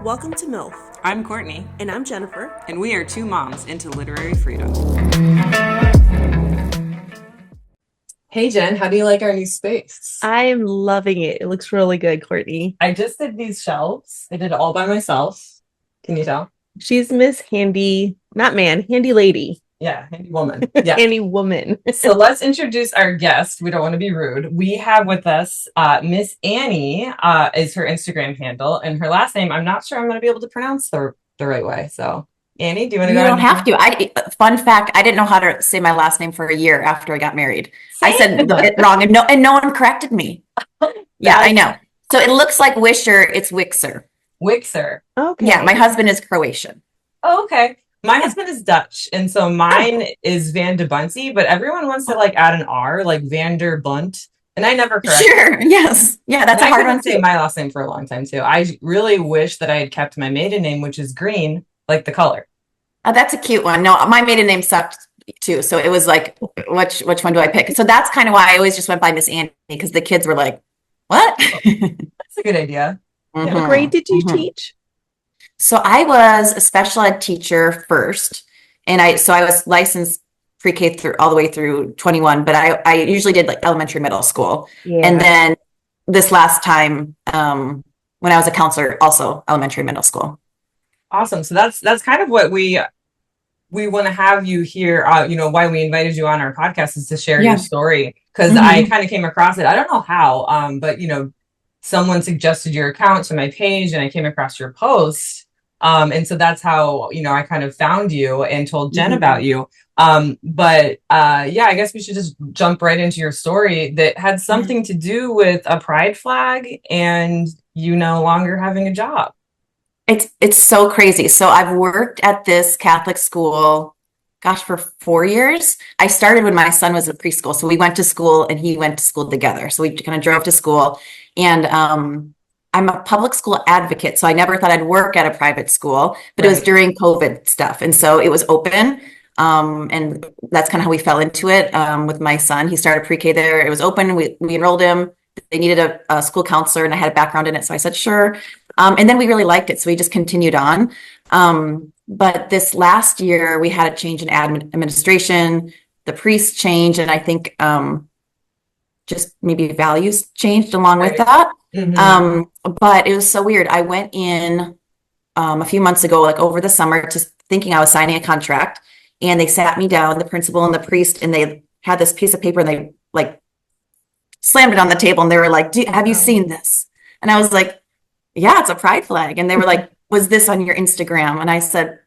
Welcome to MILF, I'm Courtney, and I'm Jennifer. and we are two moms into literary freedom. Hey Jen, how do you like our new space? I am loving it. It looks really good, Courtney. I just did these shelves. I did it all by myself. Can you tell? She's Miss Handy, not man, handy lady. Yeah, handy woman. Yeah. Handy woman. So let's introduce our guest. We don't want to be rude. We have with us Miss Annie is her Instagram handle, and her last name, I'm not sure I'm going to be able to pronounce the right way. So Annie, do you want to go? You don't have to. Fun fact, I didn't know how to say my last name for a year after I got married. Same. I said it wrong, and no one corrected me. Yeah, I know. So it looks like Wisher. It's Wixer. Wixer. Okay. Yeah, my husband is Croatian. Oh, okay. My husband is Dutch, and so mine is Van de Bunty, but everyone wants to like add an R, like Vander Bunt, and I never correct. Sure. Yes. Yeah, that's a hard one to say too. my last name for a long time too. I really wish that I had kept my maiden name, which is green, like the color. That's a cute one. No, my maiden name sucked too. So it was like, which one do I pick? So that's kind of why I always just went by Miss Annie, because the kids were like, "What?" That's a good idea. What grade did you teach? So I was a special ed teacher first, and I was licensed pre-K through all the way through 21, but I usually did like elementary, middle school. Yeah. And then this last time, when I was a counselor, also elementary, middle school. Awesome. So that's kind of what we want to have you here. Why we invited you on our podcast is to share your story, because I kind of came across it. I don't know how, but someone suggested your account to my page, and I came across your post. And so that's how, I kind of found you and told Jen about you. But I guess we should just jump right into your story that had something to do with a pride flag and you no longer having a job. It's so crazy. So I've worked at this Catholic school, for 4 years. I started when my son was in preschool. So we went to school and he went to school together. So we kind of drove to school, and I'm a public school advocate. So I never thought I'd work at a private school, but It was during COVID stuff. And so it was open. And that's kind of how we fell into it with my son. He started pre-K there. It was open. We enrolled him. They needed a school counselor, and I had a background in it. So I said, sure. And then we really liked it. So we just continued on. But this last year we had a change in administration, the priest changed, and I think just maybe values changed along with that. But it was so weird. I went in a few months ago, like over the summer, just thinking I was signing a contract, and they sat me down, the principal and the priest, and they had this piece of paper, and they like slammed it on the table, and they were like, have you seen this? And I was like, yeah, it's a pride flag. And they were like, was this on your Instagram? And I said,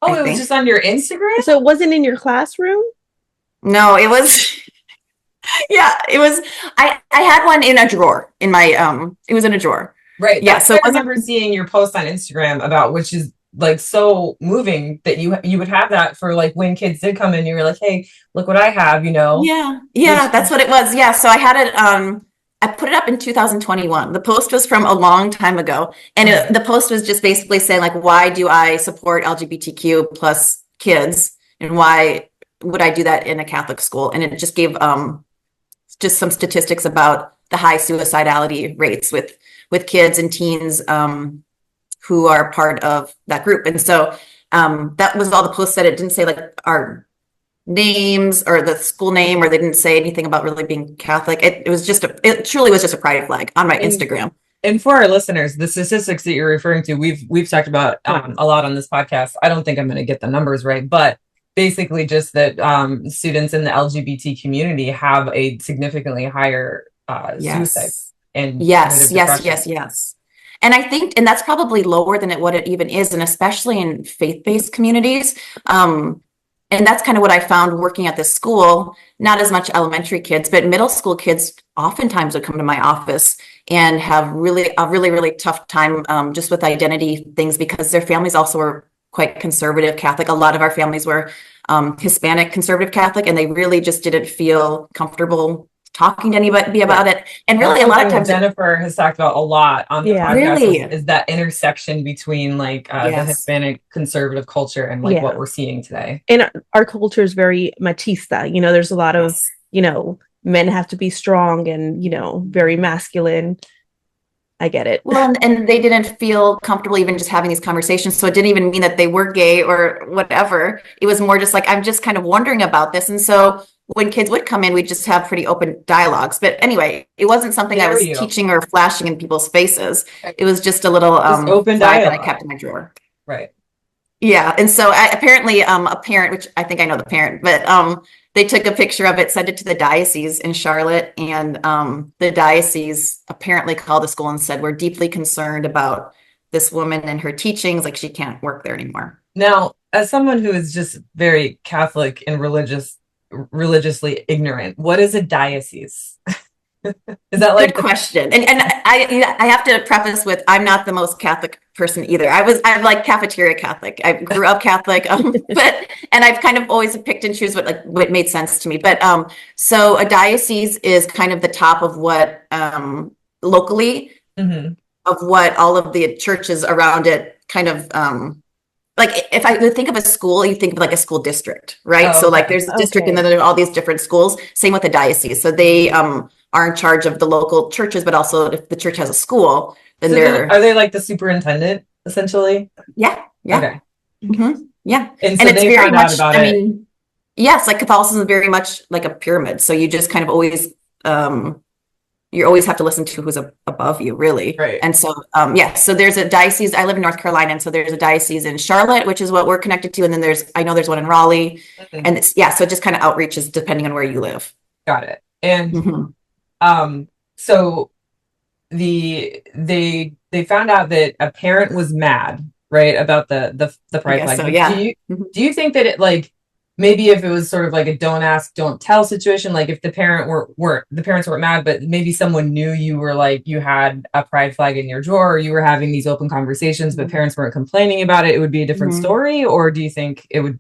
it was just on your Instagram? So it wasn't in your classroom? No, it was, it was, I had one in a drawer in my, it was in a drawer. Right. Yeah. So I remember seeing your post on Instagram about, which is like so moving, that you would have that for like when kids did come in, you were like, hey, look what I have, Yeah, that's what it was. Yeah. So I had it, I put it up in 2021. The post was from a long time ago. And the post was just basically saying, like, why do I support LGBTQ plus kids? And why would I do that in a Catholic school? And it just gave just some statistics about the high suicidality rates with kids and teens who are part of that group. And so that was all the post said. It didn't say like our names or the school name, or they didn't say anything about really being Catholic. It truly was just a pride flag on my Instagram. And for our listeners, the statistics that you're referring to, we've talked about a lot on this podcast. I don't think I'm going to get the numbers right, but basically just that students in the LGBT community have a significantly higher suicide. And yes. And I think, and that's probably lower than what it even is, and especially in faith-based communities. And that's kind of what I found working at this school, not as much elementary kids, but middle school kids oftentimes would come to my office and have a really tough time just with identity things, because their families also were quite conservative Catholic. A lot of our families were Hispanic conservative Catholic, and they really just didn't feel comfortable talking to anybody about it. And really, a lot of times Jennifer has talked about a lot on the podcast really is that intersection between like the Hispanic conservative culture and like what we're seeing today. And our culture is very machista. There's a lot of, men have to be strong and, very masculine. I get it. Well, and they didn't feel comfortable even just having these conversations. So it didn't even mean that they were gay or whatever. It was more just like, I'm just kind of wondering about this. And so when kids would come in, we'd just have pretty open dialogues. But anyway, it wasn't something I was teaching or flashing in people's faces. It was just a little open flag that I kept in my drawer. Right. Yeah. And so apparently a parent, which I think I know the parent, but they took a picture of it, sent it to the diocese in Charlotte, and the diocese apparently called the school and said, we're deeply concerned about this woman and her teachings, like she can't work there anymore. Now, as someone who is just very Catholic and religiously ignorant, what is a diocese? Is that like good question? And I have to preface with, I'm not the most Catholic person either. I'm like cafeteria Catholic. I grew up Catholic, and I've kind of always picked and choose what made sense to me. But so a diocese is kind of the top of what locally of what all of the churches around it kind of like if I would think of a school, you think of like a school district, right? Oh, so like there's a district and then there are all these different schools. Same with the diocese. So they are in charge of the local churches, but also if the church has a school, then so are they like the superintendent essentially? Yeah. Okay. Yeah. And so it's they very found out much, about I it. mean, yes, like Catholicism is very much like a pyramid. So you just kind of always you always have to listen to who's above you, really. Right. And so, so there's a diocese. I live in North Carolina, and so there's a diocese in Charlotte, which is what we're connected to. And then I know there's one in Raleigh, and so it just kind of outreaches depending on where you live. Got it. And so they found out that a parent was mad, right, about the pride flag. So, yeah. Do you think that it like maybe if it was sort of like a don't ask, don't tell situation, like if the parents weren't mad, but maybe someone knew you were like, you had a pride flag in your drawer, or you were having these open conversations, but parents weren't complaining about it, it would be a different story? Or do you think it would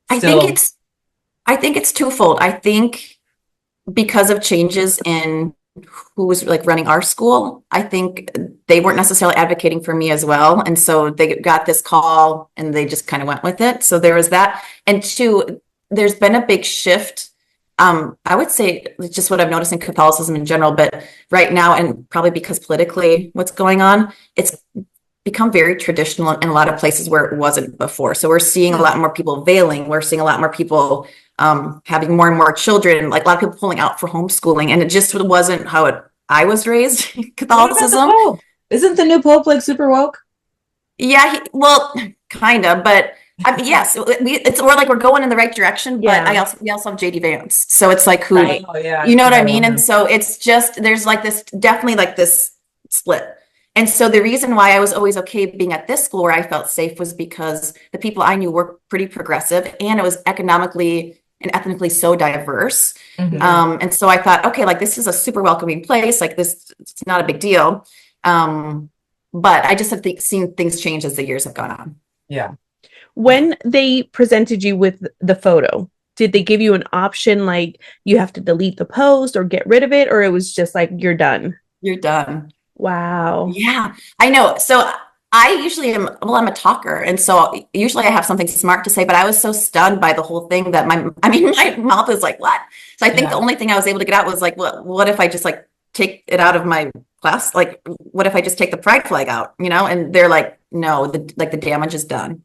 I think it's twofold. I think because of changes in who was like running our school, I think they weren't necessarily advocating for me as well. And so they got this call and they just kind of went with it. So there was that. And two, there's been a big shift. I would say it's just what I've noticed in Catholicism in general, but right now, and probably because politically what's going on, it's become very traditional in a lot of places where it wasn't before. So we're seeing a lot more people veiling. We're seeing a lot more people having more and more children, like a lot of people pulling out for homeschooling, and it just wasn't how I was raised. Catholicism. Isn't the new pope like super woke? Yeah, well, kind of, but I mean, yes, we're like we're going in the right direction. But we also have JD Vance, so it's like who, you know what I mean? And so it's just there's like this definitely like this split. And so the reason why I was always okay being at this school where I felt safe was because the people I knew were pretty progressive, and it was economically and ethnically so diverse. And so I thought, okay, like this is a super welcoming place. Like this, it's not a big deal. But I just have seen things change as the years have gone on. Yeah. When they presented you with the photo, did they give you an option like you have to delete the post or get rid of it, or it was just like you're done? You're done. Wow. Yeah, I know. So I usually I'm a talker. And so usually I have something smart to say, but I was so stunned by the whole thing that my mouth is like, what? So I think the only thing I was able to get out was like, what if I just like take it out of my class? Like, what if I just take the pride flag out, And they're like, no, the damage is done.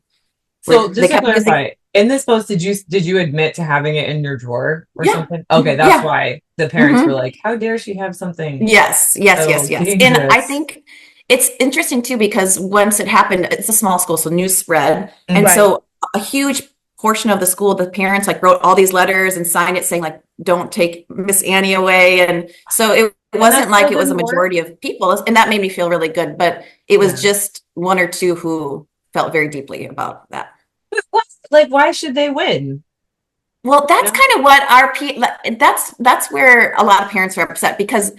So just to clarify, in this post, did you admit to having it in your drawer or something? Okay, that's why the parents were like, how dare she have something? Yes. Dangerous. And I think it's interesting too, because once it happened, it's a small school, so news spread. And so a huge portion of the school, the parents like wrote all these letters and signed it saying like, don't take Miss Annie away. And so it wasn't like it was a majority of people. And that made me feel really good, but it was just one or two who felt very deeply about that. Like, why should they win? Well, that's kind of what that's where a lot of parents are upset, because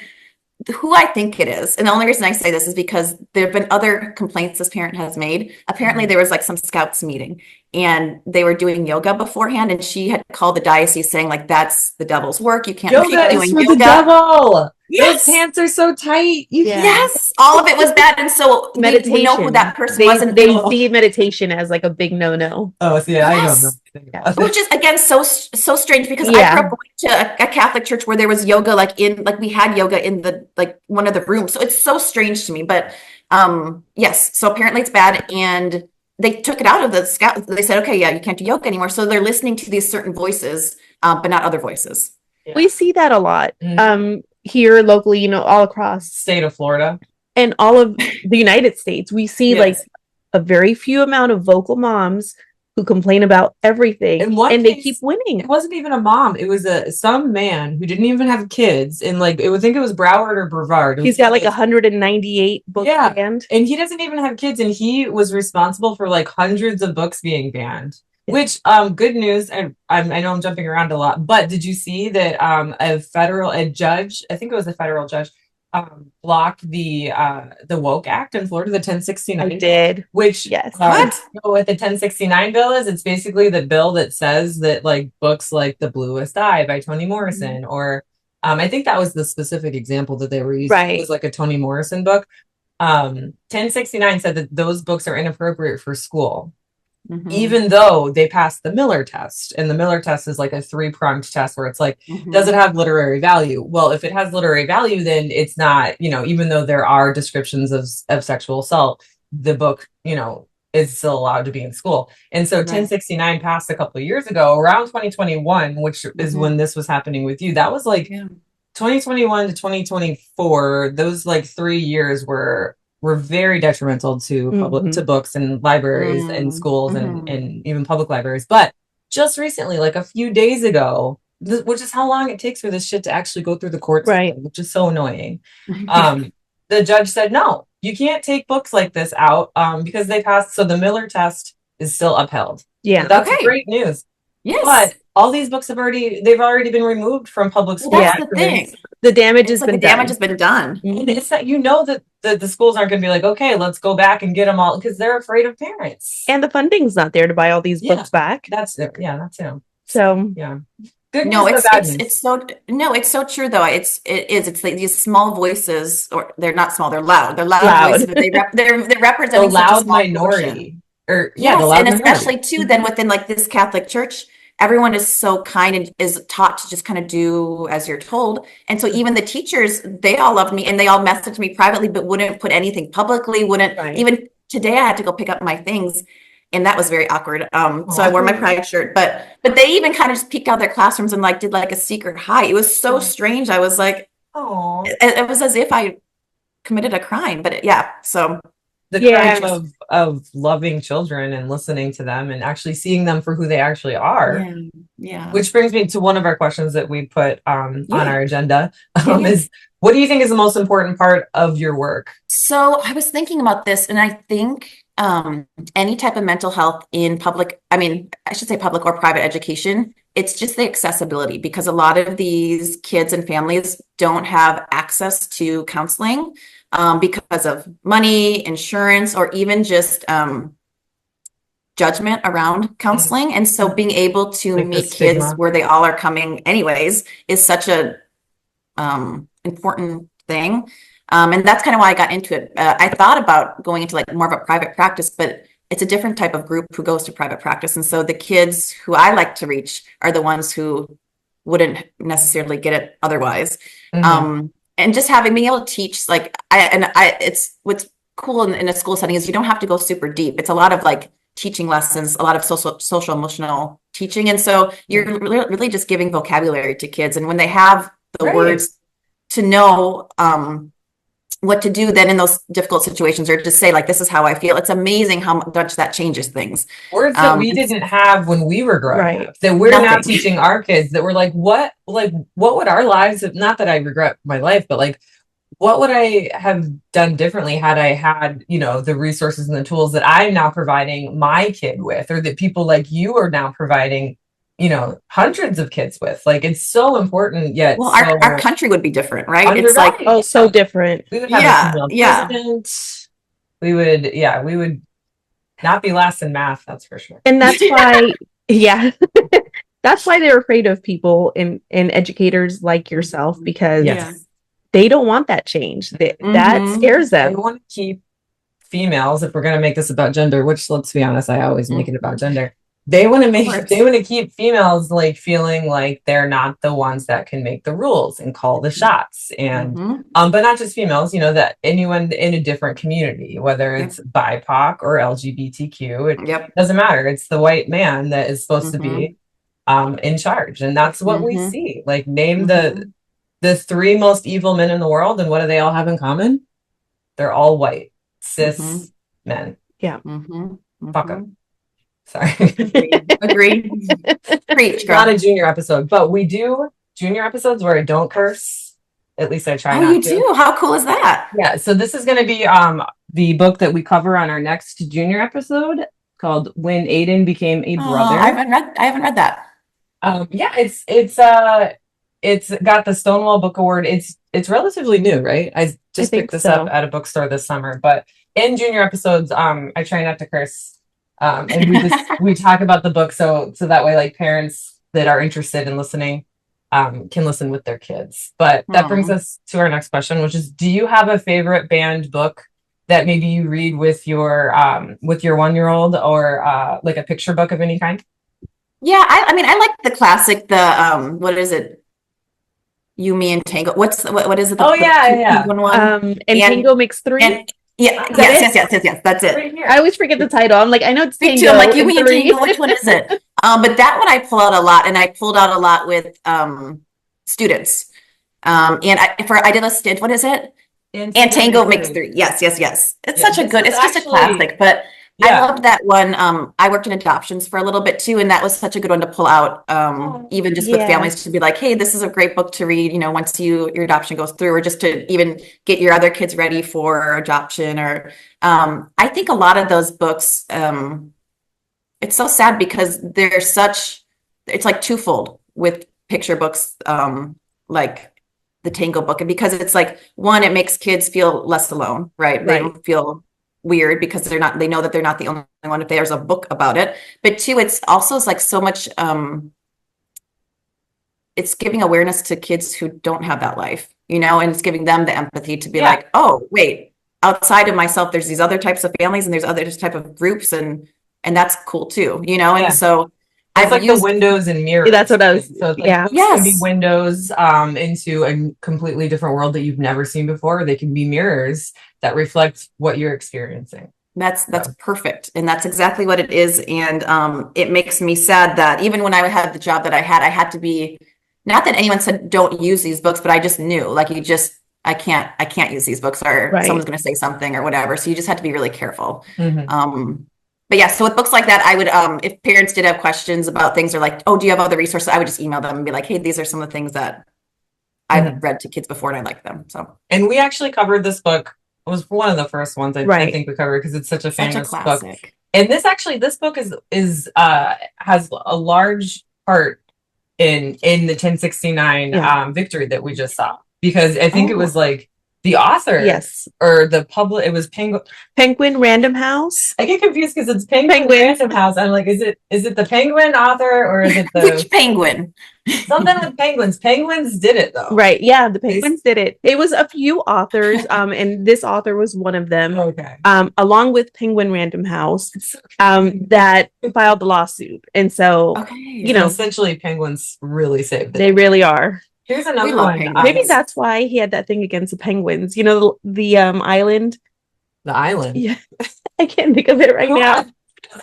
who I think it is, and the only reason I say this is because there have been other complaints this parent has made. Apparently there was like some scouts meeting and they were doing yoga beforehand, and she had called the diocese saying like, that's the devil's work. You can't keep doing yoga. The devil. Those pants are so tight. Yes, all of it was bad, and so we know who that person was, and they see meditation as like a big no. Oh, see, I don't know anything about which is again so strange because I grew up going to a Catholic church where there was yoga, like we had yoga in the like one of the rooms, so it's so strange to me. But yes, so apparently it's bad, and they took it out of the scout. They said, okay, yeah, you can't do yoga anymore. So they're listening to these certain voices, but not other voices. We see that a lot. Here locally, you know, all across state of Florida and all of the United States, we see like a very few amount of vocal moms who complain about everything, and they keep winning. It wasn't even a mom; it was some man who didn't even have kids, and like I think it was Broward or Brevard. He's got like 198 books banned, and he doesn't even have kids, and he was responsible for like hundreds of books being banned. Which good news, and I know I'm jumping around a lot, but did you see that a judge, I think it was a federal judge, blocked the woke act in Florida, the 1069? I did. Which what the 1069 bill is? It's basically the bill that says that like books like The Bluest Eye by Toni Morrison, or I think that was the specific example that they were using. It was like a Toni Morrison book. 1069 said that those books are inappropriate for school. Even though they passed the Miller test, and the Miller test is like a 3-pronged test where it's like, does it have literary value? Well, if it has literary value, then it's not, you know, even though there are descriptions of sexual assault, the book, you know, is still allowed to be in school. And so 1069 passed a couple of years ago, around 2021, which is when this was happening with you. That was like 2021 to 2024. Those like 3 years were very detrimental to to books and libraries and schools and even public libraries. But just recently, like a few days ago, which is how long it takes for this shit to actually go through the court system, which is so annoying. The judge said, no, you can't take books like this out because they passed. So the Miller test is still upheld. Yeah. So that's great news. Yes. But all these books they've already been removed from public schools. That's the thing. The damage has been done. And it's that, you know, that the schools aren't going to be like, okay, let's go back and get them all, because they're afraid of parents. And the funding's not there to buy all these books back. That's it. Yeah, that's it. So yeah. It's so true though. It's like these small voices, or they're not small, they're loud. They're loud voices, but they're representing the loud such a small minority. Portion. Or the loud and especially too, then within like this Catholic church, everyone is so kind and is taught to just kind of do as you're told. And so even the teachers, they all loved me and they all messaged me privately, but wouldn't put anything publicly, even today I had to go pick up my things. And that was very awkward. So I wore my pride shirt, but they even kind of just peeked out their classrooms and like did like a secret hi. It was so strange. I was like, oh, it was as if I committed a crime, but so. The crime of loving children and listening to them and actually seeing them for who they actually are. Yeah. Which brings me to one of our questions that we put on our agenda is, what do you think is the most important part of your work? So I was thinking about this, and I think any type of mental health in public, I should say public or private education, it's just the accessibility, because a lot of these kids and families don't have access to counseling because of money, insurance, or even just judgment around counseling. And so being able to meet kids where they all are coming anyways is such a important thing. And that's kind of why I got into it. I thought about going into like more of a private practice, but it's a different type of group who goes to private practice. And so the kids who I like to reach are the ones who wouldn't necessarily get it otherwise. And just being able to teach, like, it's what's cool in a school setting is you don't have to go super deep. It's a lot of like teaching lessons, a lot of social emotional teaching. And so you're really just giving vocabulary to kids. And when they have the words to know what to do then in those difficult situations, or just say like, this is how I feel. It's amazing how much that changes things. Words that we didn't have when we were growing up, that we're now teaching our kids, that we're like, what would our lives have, not that I regret my life, but like, what would I have done differently had I had, the resources and the tools that I'm now providing my kid with, or that people like you are now providing, hundreds of kids with. Like, it's so important. Yet our country would be different, right? It's like, so different. We would have a female president. We would not be last in math, that's for sure. And that's why that's why they're afraid of people and educators like yourself, because they don't want that change. That scares them. They want to keep females, if we're going to make this about gender, which, let's be honest, I always make it about gender. They want to keep females like feeling like they're not the ones that can make the rules and call the shots. And but not just females, you know, that anyone in a different community, whether it's BIPOC or LGBTQ, it doesn't matter. It's the white man that is supposed to be in charge. And that's what we see. Like, name the 3 most evil men in the world, and what do they all have in common? They're all white, cis men. Yeah. Fuck them. Sorry. Agree. Preach, girl. Not a junior episode, but we do junior episodes where I don't curse. At least I try not to. Oh, you do? How cool is that? Yeah. So this is going to be the book that we cover on our next junior episode, called When Aiden Became a Brother. I haven't read that. Yeah, it's got the Stonewall Book Award. It's relatively new, right? I just picked this up at a bookstore this summer. But in junior episodes, I try not to curse. And we talk about the book so that way, like, parents that are interested in listening can listen with their kids. But that brings us to our next question, which is, do you have a favorite banned book that maybe you read with your 1-year-old, or like a picture book of any kind? Yeah, I mean, I like the classic, what is it? You, Me, and Tango. What is it? And Tango Makes 3. Yes. That's it. Right, I always forget the title. I'm like, I know it's Tango. Me too. I'm like, You, Me, and Tango. Which one is it? But that one I pull out a lot, and I pulled out a lot with students. And I did a stint. What is it? And Tango Makes 3. Yes. It's such a good. It's just a classic, but. Yeah. I loved that one. I worked in adoptions for a little bit too, and that was such a good one to pull out, even just with families, to be like, hey, this is a great book to read, you know, once your adoption goes through, or just to even get your other kids ready for adoption. Or I think a lot of those books, it's so sad because it's like twofold with picture books, like the Tango book. And because it's like, one, it makes kids feel less alone, right? They don't feel weird because they know that they're not the only one if there's a book about it. But 2, it's also like so much, it's giving awareness to kids who don't have that life, you know, and it's giving them the empathy to be like, oh, wait, outside of myself, there's these other types of families, and there's other type of groups, and that's cool too, you know? And so it's like the windows and mirrors. That's what I was. So it's like, books can be windows into a completely different world that you've never seen before. They can be mirrors that reflect what you're experiencing. That's perfect, and that's exactly what it is. And it makes me sad that even when I had the job that I had to be. Not that anyone said don't use these books, but I just knew, like, I can't use these books, or someone's going to say something or whatever. So you just have to be really careful. But yeah, so with books like that, I would, if parents did have questions about things, or like, oh, do you have other resources? I would just email them and be like, hey, these are some of the things that I've read to kids before and I like them. So, and we actually covered this book. It was one of the first ones I think we covered, because it's such a famous book. And this book is has a large part in the 1069 victory that we just saw, because I think it was like the author, or the public. It was Penguin Random House. I get confused because it's Penguin Random House. I'm like, is it the Penguin author, or is it the which penguin? Something with penguins. Penguins did it though, right? Yeah, the penguins did it. It was a few authors, and this author was one of them. Okay. Along with Penguin Random House, that filed the lawsuit, and so you know, essentially, penguins really saved it. They really are. Here's another one. Maybe that's why he had that thing against the penguins. You know, the island. The island. Yeah, I can't think of it right now.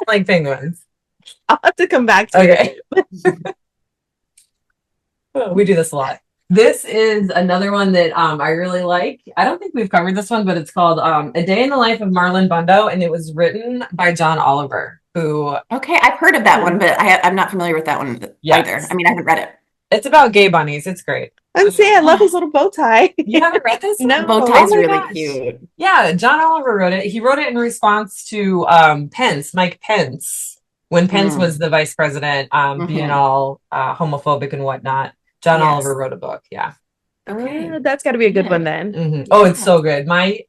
Like penguins. I'll have to come back to it. We do this a lot. This is another one that I really like. I don't think we've covered this one, but it's called A Day in the Life of Marlon Bundo, and it was written by John Oliver, who... Okay, I've heard of that one, but I'm not familiar with that one either. I mean, I haven't read it. It's about gay bunnies. It's great. I'm saying I love his little bow tie. You haven't read this? No. Bow tie's really cute. Yeah, John Oliver wrote it. He wrote it in response to Mike Pence, when Pence was the vice president, being all homophobic and whatnot. John Oliver wrote a book. Yeah. Okay. That's got to be a good one then. Oh, it's so good. My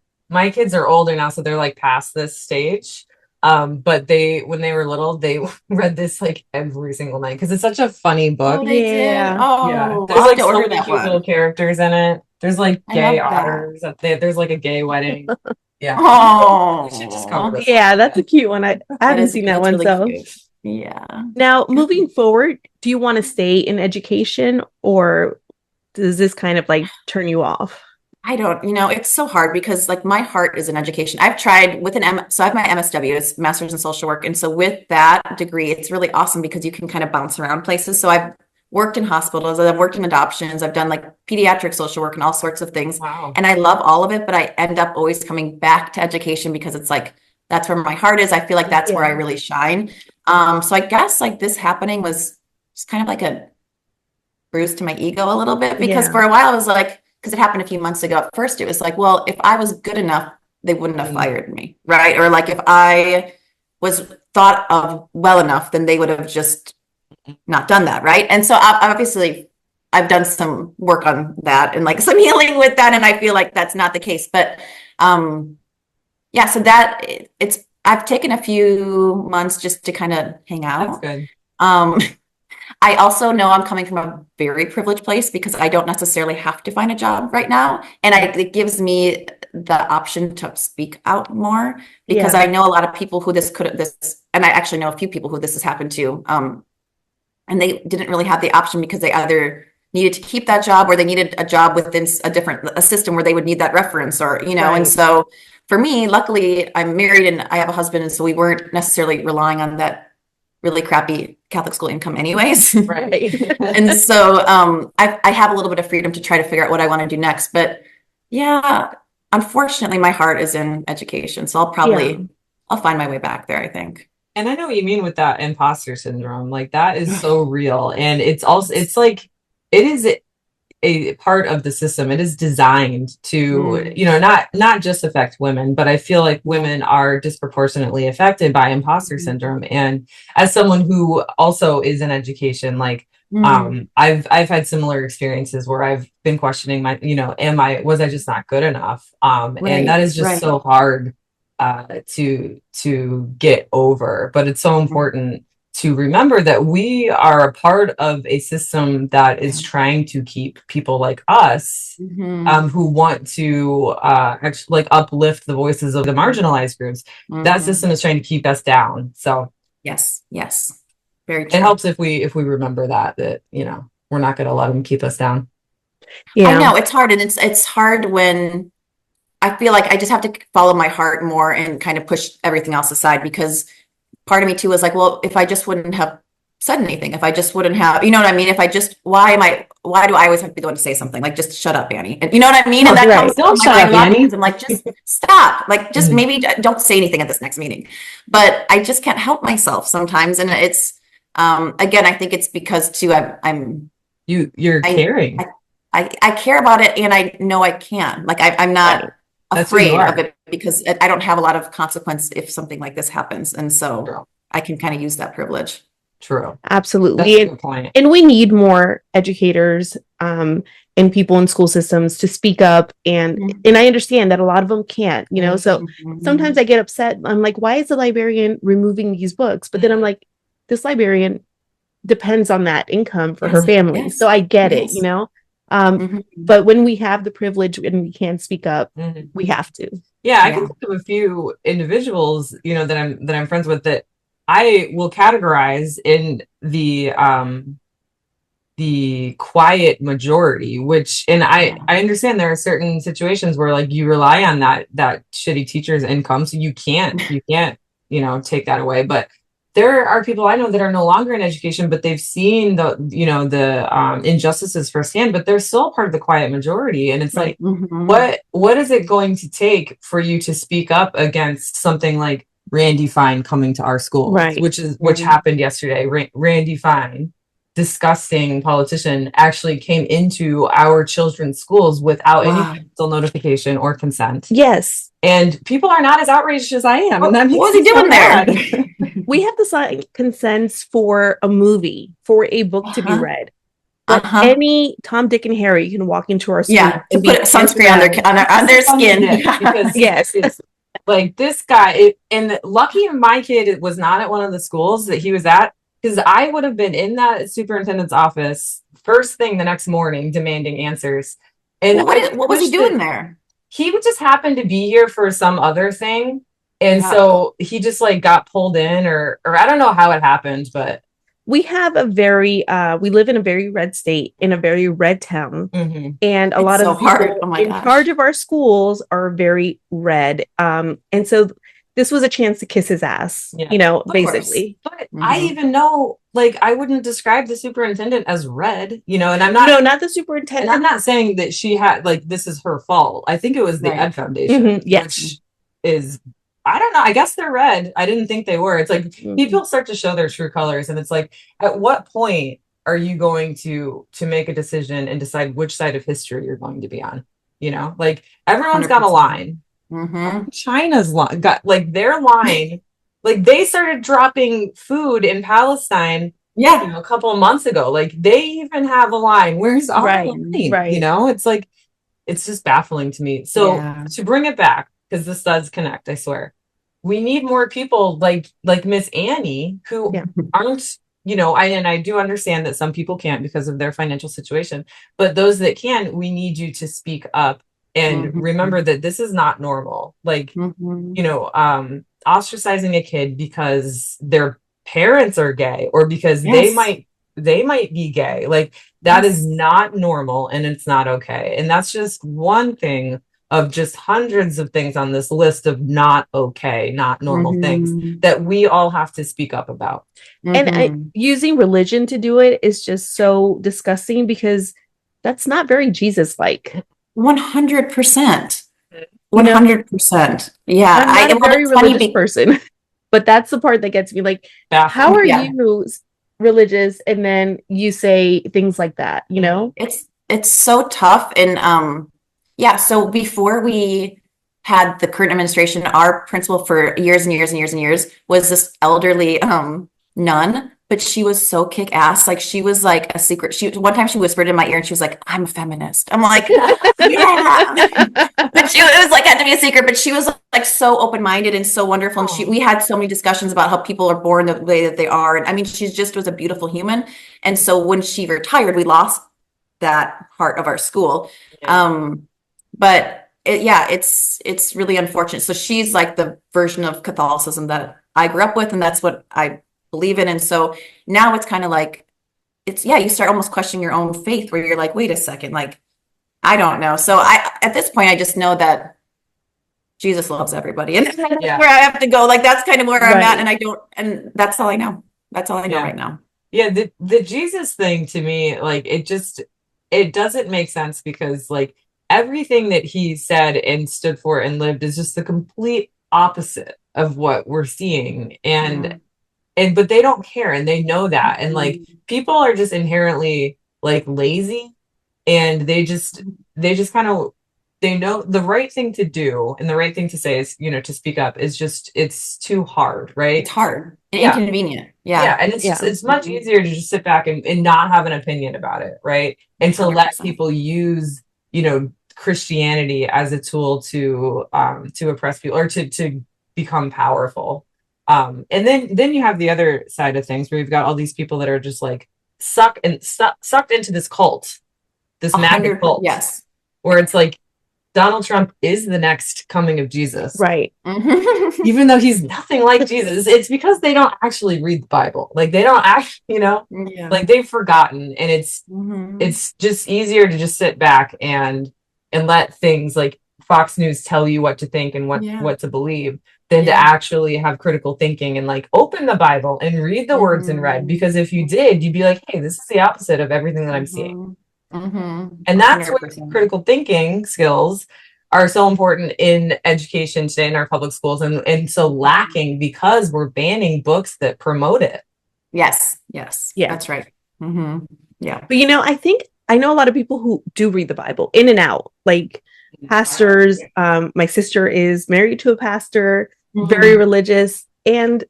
kids are older now, so they're like past this stage. But when they were little, they read this like every single night because it's such a funny book. Oh, they did. Oh, yeah. There's like so many cute little characters in it. There's like I gay love that. otters. There's like a gay wedding. Yeah. Oh, We should just cover this. Yeah, that's a cute one. I haven't seen that that's one. really So cute. Yeah. now moving forward, do you want to stay in education or does this kind of like turn you off? I don't, it's so hard because like my heart is in education. I've tried with so I have my MSW, it's Master's in Social Work. And so with that degree, it's really awesome because you can kind of bounce around places. So I've worked in hospitals, I've worked in adoptions, I've done like pediatric social work and all sorts of things. Wow. And I love all of it, but I end up always coming back to education because it's like, that's where my heart is. I feel like that's where I really shine. So I guess like this happening was just kind of like a bruise to my ego a little bit because for a while I was like, because it happened a few months ago. At first, it was like, well, if I was good enough, they wouldn't have fired me, right? Or like if I was thought of well enough, then they would have just not done that, right? And so obviously, I've done some work on that and like some healing with that, and I feel like that's not the case. But yeah, so that I've taken a few months just to kind of hang out. That's good. I also know I'm coming from a very privileged place because I don't necessarily have to find a job right now. And it gives me the option to speak out more because I know a lot of people who and I actually know a few people who this has happened to. And they didn't really have the option because they either needed to keep that job or they needed a job within a system where they would need that reference or, and so for me, luckily I'm married and I have a husband. And so we weren't necessarily relying on that really crappy Catholic school income anyways. Right. And so I have a little bit of freedom to try to figure out what I want to do next. But yeah, unfortunately, my heart is in education. So I'll find my way back there, I think. And I know what you mean with that imposter syndrome. Like that is so real. And it's like, it is a part of the system. It is designed to, not just affect women, but I feel like women are disproportionately affected by imposter syndrome. And as someone who also is in education, like, I've had similar experiences where I've been questioning was I just not good enough? And that is just so hard to get over, but it's so important to remember that we are a part of a system that is trying to keep people like us who want to actually like uplift the voices of the marginalized groups. That system is trying to keep us down. So yes, very true. It helps if we remember that we're not going to let them keep us down. Yeah, I know it's hard, and it's hard when I feel like I just have to follow my heart more and kind of push everything else aside because part of me too was like, well, if I just wouldn't have said anything, if I just wouldn't have, you know what I mean? If I just, why do I always have to be the one to say something? Like, just shut up, Annie. And you know what I mean? And that comes don't shut up, Annie. I'm like, just stop. Like, just maybe don't say anything at this next meeting. But I just can't help myself sometimes. And it's, again, I think it's because too, you're caring. I care about it and I know I can. Like, I'm not afraid of it because I don't have a lot of consequence if something like this happens. And so I can kind of use that privilege. True. Absolutely. And we need more educators and people in school systems to speak up. And I understand that a lot of them can't, so sometimes I get upset. I'm like, why is the librarian removing these books? But then I'm like, this librarian depends on that income for her family. So I get it, but when we have the privilege and we can speak up, we have to. Yeah, I can think of a few individuals, that I'm friends with that I will categorize in the quiet majority, which, and I understand there are certain situations where like you rely on that shitty teacher's income, so you can't, take that away. But there are people I know that are no longer in education, but they've seen the injustices firsthand, but they're still part of the quiet majority. And it's like, what is it going to take for you to speak up against something like Randy Fine coming to our school, which happened yesterday? Randy Fine, disgusting politician, actually came into our children's schools without any parental notification or consent. Yes. And people are not as outraged as I am. And that makes what was he doing there? We have to sign consents for a movie, for a book to be read. But any Tom, Dick, and Harry can walk into our school and put sunscreen on their skin. Because it's like this guy, and lucky my kid was not at one of the schools that he was at, because I would have been in that superintendent's office first thing the next morning demanding answers. And what was he doing there? He would just happen to be here for some other thing. And so he just like got pulled in or I don't know how it happened, but we have we live in a very red state, in a very red town. Mm-hmm. And a lot of people in charge of our schools are very red. And so this was a chance to kiss his ass, basically. But I even know, like, I wouldn't describe the superintendent as red, and I'm not. No, not the superintendent. And I'm not saying that she had, like, this is her fault. I think it was the Ed Foundation, which is, I don't know. I guess they're red. I didn't think they were. It's like people start to show their true colors, and it's like, at what point are you going to make a decision and decide which side of history you're going to be on? Like everyone's 100%. Got a line. Mm-hmm. China's got like their line, like they started dropping food in Palestine. Yeah, a couple of months ago. Like they even have a line. Where's our line? Right. It's like it's just baffling to me. So to bring it back, because this does connect, I swear, we need more people like Miss Annie who aren't. I do understand that some people can't because of their financial situation, but those that can, we need you to speak up. And remember that this is not normal. Like, ostracizing a kid because their parents are gay or because they might be gay. Like that is not normal and it's not okay. And that's just one thing of just hundreds of things on this list of not okay, not normal things that we all have to speak up about. And using religion to do it is just so disgusting because that's not very Jesus-like. 100%. 100%. Yeah. I'm not a very religious person, but that's the part that gets me. Like, how are you religious and then you say things like that, It's so tough. And so before we had the current administration, our principal for years and years and years and years was this elderly nun. But she was so kick ass. Like she was like a secret. One time she whispered in my ear and she was like, "I'm a feminist." I'm like, yeah. But it was like had to be a secret. But she was like so open minded and so wonderful. And we had so many discussions about how people are born the way that they are. And I mean, she just was a beautiful human. And so when she retired, we lost that part of our school. Yeah. But it's really unfortunate. So she's like the version of Catholicism that I grew up with, and that's what I believe in. And so now it's kind of like you start almost questioning your own faith where you're like, wait a second, like I don't know. So at this point I just know that Jesus loves everybody and that's where I have to go. Like that's kind of where I'm at, and that's all I know. That's all I know right now. Yeah, the Jesus thing to me, like it doesn't make sense because like everything that he said and stood for and lived is just the complete opposite of what we're seeing. But they don't care and they know that. And like people are just inherently like lazy and they just kind of, they know the right thing to do and the right thing to say is, to speak up is just, it's too hard, right? It's hard and inconvenient. Yeah. Yeah. And it's much easier to just sit back and not have an opinion about it. Right. And to 100%. Let people use, Christianity as a tool to oppress people or to become powerful. And then you have the other side of things where you've got all these people that are just like sucked into this cult, this MAGA cult. Yes. Where it's like Donald Trump is the next coming of Jesus. Right. Even though he's nothing like Jesus. It's because they don't actually read the Bible. Like they don't actually, like they've forgotten. And it's just easier to just sit back and let things like Fox News tell you what to think and what to believe than to actually have critical thinking and like open the Bible and read the words in red. Because if you did, you'd be like, hey, this is the opposite of everything that I'm seeing. And that's 100%. Where critical thinking skills are so important in education today in our public schools and so lacking because we're banning books that promote it. Yes. Yeah, that's right. Yeah. But I know a lot of people who do read the Bible in and out, like pastors. My sister is married to a pastor, very religious, and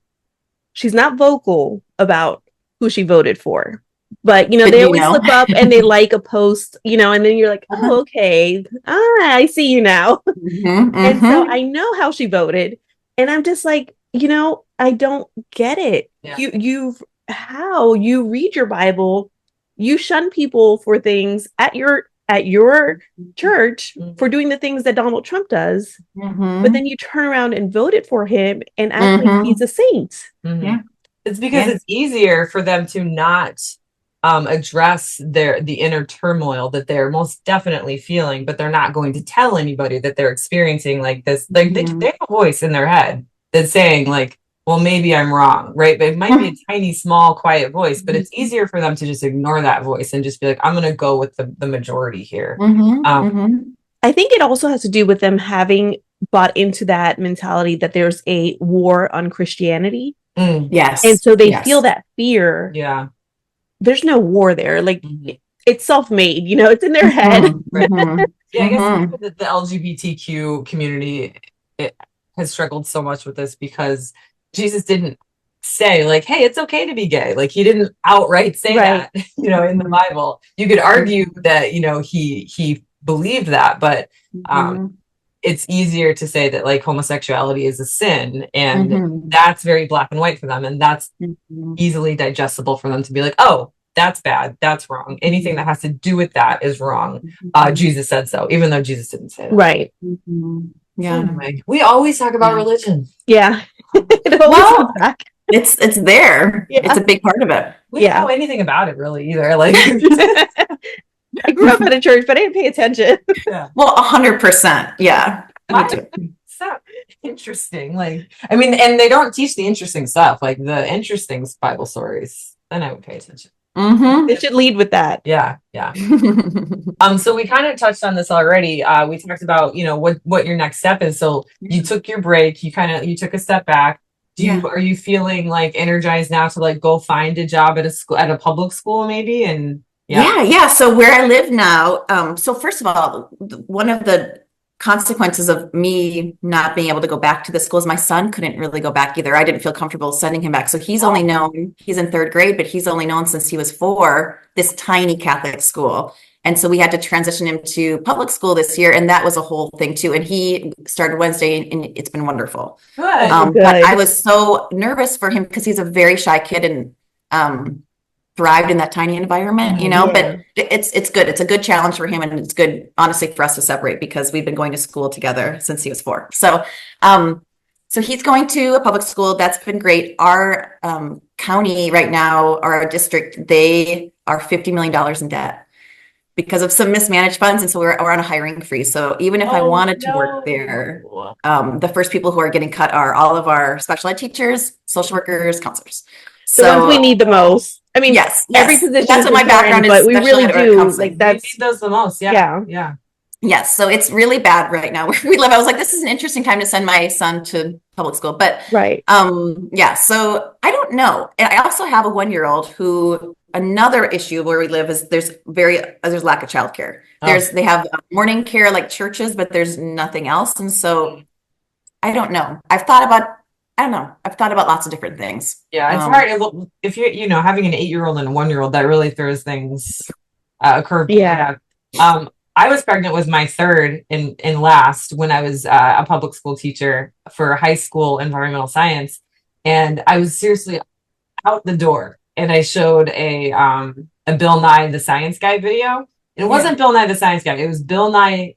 she's not vocal about who she voted for. But, they always slip up and they like a post, and then you're like, oh, okay. I see you now. And so I know how she voted. And I'm just like, I don't get it. Yeah. You read your Bible, you shun people for things at at your church for doing the things that Donald Trump does, but then you turn around and voted for him and act like he's a saint. Yeah. It's because it's easier for them to not address the inner turmoil that they're most definitely feeling, but they're not going to tell anybody that they're experiencing like this. Like they have a voice in their head that's saying like, well, maybe I'm wrong, right? But it might be a tiny, small, quiet voice, but it's easier for them to just ignore that voice and just be like, I'm going to go with the majority here. I think it also has to do with them having bought into that mentality that there's a war on Christianity. Yes. And so they feel that fear. Yeah. There's no war there. Like it's self-made, you know, it's in their head. Yeah, I guess the LGBTQ community has struggled so much with this because Jesus didn't say like, hey, it's okay to be gay. Like he didn't outright say that, you know, in the Bible. You could argue that, you know, he believed that, but it's easier to say that like homosexuality is a sin, and that's very black and white for them, and that's easily digestible for them to be like, oh, that's bad, that's wrong, anything that has to do with that is wrong. Jesus said so, even though Jesus didn't say that. Right. Yeah. Anyway, we always talk about religion. Yeah. It's there. It's a big part of it. We don't know anything about it really either. Like I grew up at a church, but I didn't pay attention. Well, 100%. Yeah. So interesting. Like, I mean, and they don't teach the interesting stuff, like the interesting Bible stories. Then I would pay attention. They should lead with that. Yeah. So we kind of touched on this already. We talked about, you know, what your next step is. So you took your break. You took a step back. Are you feeling like energized now to like go find a job at a public school maybe? And yeah. So where I live now, so first of all, one of the consequences of me not being able to go back to the schools, my son couldn't really go back either. I didn't feel comfortable sending him back. So he's only known, he's in 3rd grade, but he's only known since he was 4, this tiny Catholic school. And so we had to transition him to public school this year. And that was a whole thing too. And he started Wednesday and it's been wonderful. Good. But I was so nervous for him because he's a very shy kid and thrived in that tiny environment, you know, but it's good. It's a good challenge for him. And it's good, honestly, for us to separate because we've been going to school together since he was 4. So, so he's going to a public school. That's been great. Our county right now, or our district, they are $50 million in debt because of some mismanaged funds. And so we're on a hiring freeze. So even if I wanted to work there, the first people who are getting cut are all of our special ed teachers, social workers, counselors. So the ones we need the most. I mean, yes, every position. That's what my background is, but we really do. Like that's need those the most. Yeah. Yes. So it's really bad right now where we live. I was like, this is an interesting time to send my son to public school, but yeah. So I don't know. And I also have a 1-year-old who, another issue where we live is there's lack of childcare. They have morning care like churches, but there's nothing else. And so I don't know. I've thought about lots of different things. Yeah, it's hard if you're, you know, having an 8-year-old and a 1-year-old, that really throws things a curve. Yeah. I was pregnant with my 3rd and last when I was a public school teacher for high school environmental science, and I was seriously out the door. And I showed a Bill Nye the Science Guy video. It wasn't Bill Nye the Science Guy. It was Bill Nye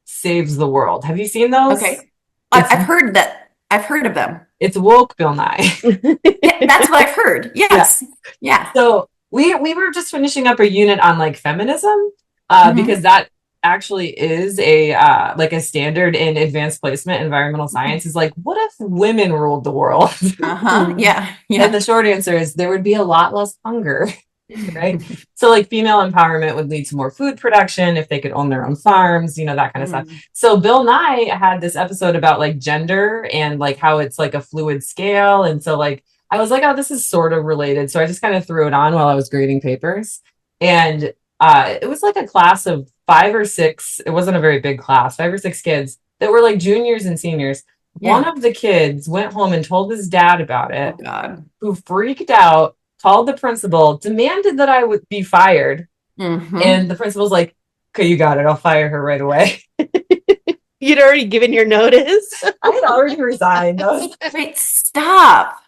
Saves the World. Have you seen those? Okay, I've heard that. I've heard of them. It's woke Bill Nye. That's what I've heard. Yes. Yeah. So we were just finishing up a unit on like feminism, because that actually is a like a standard in advanced placement environmental science is like, what if women ruled the world? Yeah. And the short answer is there would be a lot less hunger. Right. So like female empowerment would lead to more food production if they could own their own farms, you know, that kind of stuff. So Bill Nye had this episode about like gender and like how it's like a fluid scale. And so like I was like, oh, this is sort of related. So I just kind of threw it on while I was grading papers. And it was like a class of 5 or 6. It wasn't a very big class, 5 or 6 kids that were like juniors and seniors. One of the kids went home and told his dad about it, who freaked out, called the principal, demanded that I would be fired. And the principal's like, okay, you got it. I'll fire her right away. You'd already given your notice. I had already resigned. Wait, stop.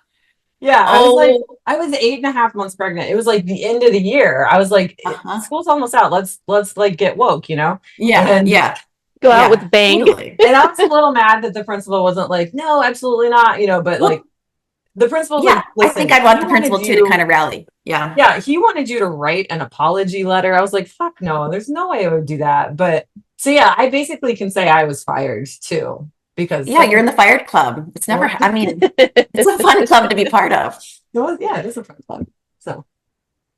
Yeah, Oh, I was 8.5 months pregnant. It was like the end of the year. I was like, school's almost out. Let's like get woke, you know? yeah, And yeah, Go out yeah, with a bang. totally. and I was a little mad that the principal wasn't like, no, absolutely not, you know, but like the principal's Yeah, like, I think listen, I'd want he the wanted principal too to kind you, of rally. Yeah. yeah, he wanted you to write an apology letter. I was like, fuck no, there's no way I would do that. But so yeah, I basically can say I was fired too because Yeah, you're in the fired club. It's never, I mean, it's a fun club to be part of. yeah, it is a fun club. So,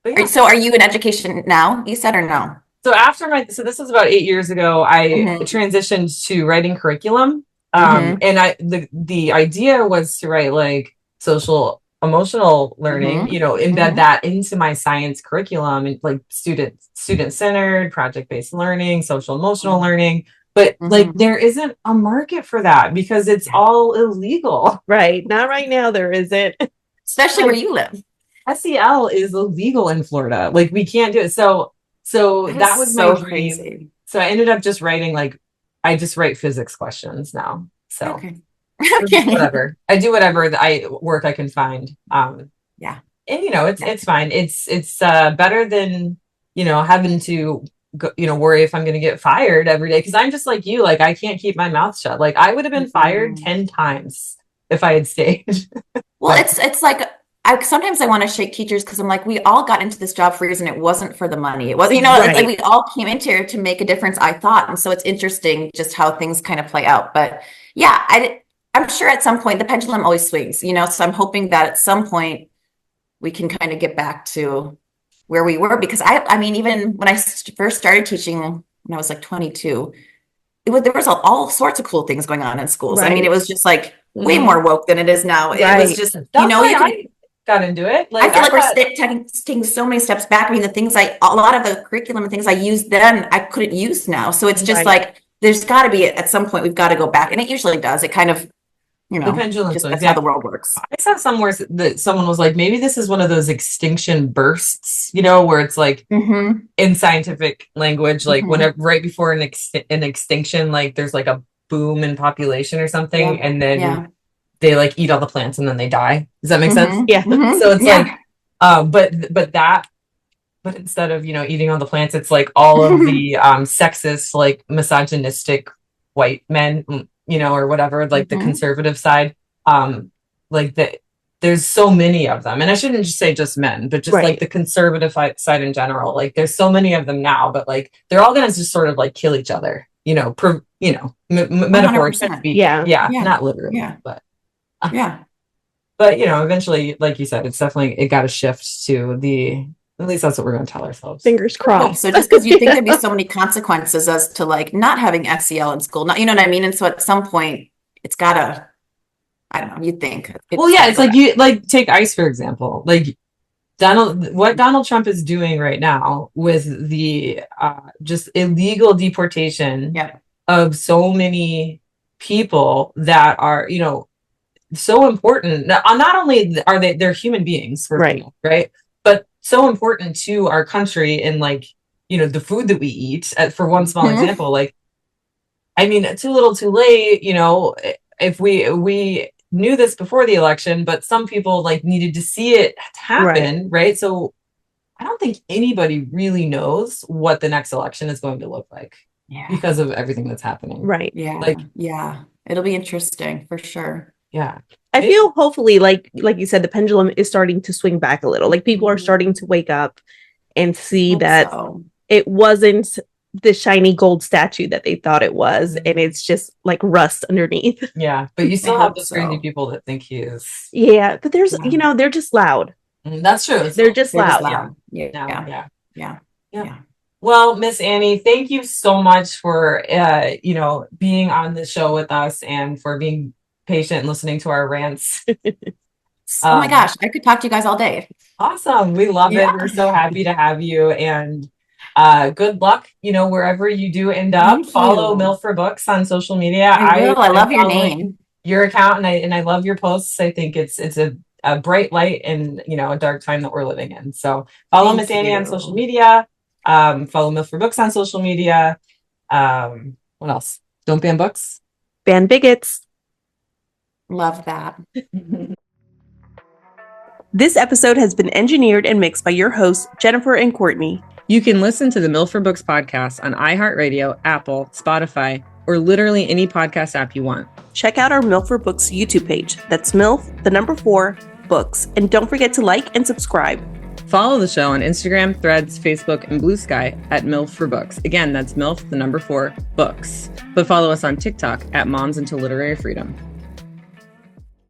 but yeah. So are you in education now, you said, or no? So after so this was about 8 years ago, I Mhm. transitioned to writing curriculum. Mhm. And the idea was to write like social emotional learning, Mhm. embed Mhm. that into my science curriculum and like student centered, project based learning, social emotional learning. But like Mhm. there isn't a market for that because it's all illegal. Right. Not right now, there isn't. Especially where you live. SEL is illegal in Florida. Like we can't do it. So That that is was my so dream. crazy. So I ended up just writing like I just write physics questions now. So Okay. just Okay. whatever. I do whatever work I can find. Yeah. And it's fine. It's better than, having to go, worry if I'm going to get fired every day because I'm just like you, like I can't keep my mouth shut. Like I would have been fired Mhm. 10 times if I had stayed. Well, But it's like sometimes I want to shake teachers because I'm like, we all got into this job for a reason. It wasn't for the money. It was, it's like Right. we all came into here to make a difference, I thought. And so it's interesting just how things kind of play out. But yeah, I'm sure at some point the pendulum always swings, so I'm hoping that at some point we can kind of get back to where we were because I mean, even when I first started teaching when I was like 22, there was all sorts of cool things going on in schools. I mean, it Right. was just like way Mhm. more woke than it is now. It was Right. just, that's why you can, I got into it. I Like feel I like we're thought, taking so many steps back. I mean, a lot of the curriculum and things I used then, I couldn't use now. So it's just Right. like, there's got to be, at some point, we've got to go back. And it usually does. It kind of, the pendulum just swings. that's how Yeah. the world works. I saw somewhere that someone was like, maybe this is one of those extinction bursts, where it's like Mm-hmm. in scientific language, like Mm-hmm. whenever right before an extinction, like there's like a boom in population or something, Yeah. and then Yeah. they like eat all the plants and then they die. Does that make sense? Yeah. Mm-hmm. Mm-hmm. So it's like, Yeah. but instead of eating all the plants, it's like all of the sexist, like misogynistic white men, or whatever, like the Mm-hmm. conservative side, like there's so many of them, and I shouldn't just say just men, but just like Right. the conservative side in general. Like there's so many of them now, but like they're all gonna just sort of like kill each other, metaphorically 100%. speaking. Yeah. Yeah, Yeah. not literally, Yeah. but. Yeah. But eventually, like you said, it got to shift to at least that's what we're going to tell ourselves. Fingers Okay, crossed. so just because you think there'd be so many consequences as to like not having SEL in school, not, you know what I mean? And so at some point it's gotta, I don't know, you'd think. Well, yeah, it's like you like take ICE for example. Like what Donald Trump is doing right now with the just illegal deportation Yeah. of so many people that are, so important. Not only are they're human beings, Right. right? But so important to our country and like, the food that we eat. For one small Mhm. example, like, I mean, too little, too late. If we knew this before the election, but some people like needed to see it happen, right? So I don't think anybody really knows what the next election is going to look like Yeah. because of everything that's happening. Right. Yeah. Like, yeah. It'll be interesting for sure. yeah. I feel hopefully like you said, the pendulum is starting to swing back a little. Like people are starting to wake up and see that it wasn't the shiny gold statue that they thought it was, and it's just like rust underneath. Yeah, but you still have those crazy people that think he is. Yeah, but there's they're just loud. That's true. They're just loud. Yeah. Well, Miss Annie, thank you so much for being on the show with us and for being patient and listening to our rants. Oh my gosh, I could talk to you guys all day. Awesome. We love it. We're so happy to have you, and good luck, wherever you do end up. Follow Milk for Books on social media. I will. I love your name. Your account, and I love your posts. I think it's a bright light in a dark time that we're living in. So follow Miss Annie on social media. Follow Milk for Books on social media. What else? Don't ban books. Ban bigots. Love that. This episode has been engineered and mixed by your hosts, Jennifer and Courtney. You can listen to the MILF for Books podcast on iHeartRadio, Apple, Spotify, or literally any podcast app you want. Check out our MILF for Books YouTube page. That's MILF, 4, Books. And don't forget to like and subscribe. Follow the show on Instagram, Threads, Facebook, and Blue Sky at MILF for Books. Again, that's MILF, 4, Books. But follow us on TikTok at Moms Into Literary Freedom.